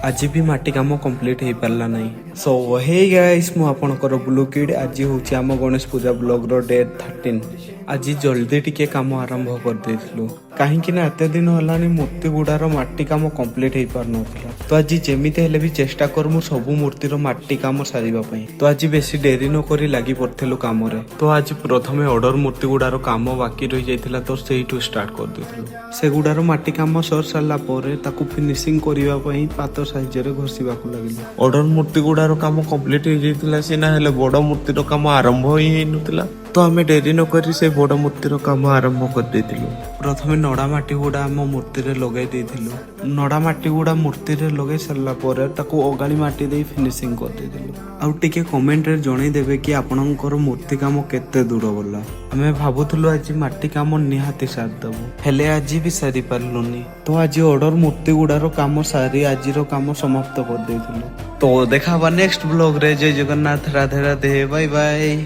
आज भी माटी काम कंप्लीट हो पारा ना। सो हे गाइस मु आपणकर ब्लू किड आज हूँ आम गणेश पूजा ब्लॉग रो डे 13। आज जल्दी टिके काम आरंभ कर देथिलु कहीं ना एत दिन होलानी मूर्ति गुड़ार माटी काम कंप्लीट हो पार नथिला। तो आज जेमिति हेले भी चेष्टा करमु सब मूर्तिर माटी काम सारिबा पई। तो आज बेसी डेरी न करी लागि पड़थिलु काम रे। तो आज प्रथमे ऑर्डर मूर्ति गुड़ार काम बाकी रही जाइथिला तो सेइठु स्टार्ट कर देथिलु। से गुड़ार माटी काम सर सारला परे ताकू फिनिशिंग करिबा पई पातर साइज रे घोसीबाकू लागिला। ऑर्डर मूर्ति गुड़ार काम कंप्लीट हो जाइथिला सिना हेले बड़ मूर्तिर काम आरंभ ही नथिला। तो आमे डेरी न करी से बड़ मूर्तिर काम आरंभ कर देथिलु। प्रथमे नड़ा माटी गुड़ा आम मूर्ति रे लगे देथिलु। नड़ा माटी गुड़ा मूर्ति रे लगे सरला परे ताकू ओगाली माटी दे फिनिशिंग कर देथिलु। आउ टिके कमेंट रे जणै देबे कि आपनकर मूर्ति काम केते दूर गला। आमे भाबुथुलु आज माटी काम निहाती साथ दबु हेले आज भी सारी पारलुनी। तो आज ऑर्डर मूर्ति गुड़ार काम सारी आज रो काम समाप्त कर देथिलु। तो देखाबा नेक्स्ट ब्लॉग रे। जय जगन्नाथ, राधे राधे, बाय बाय।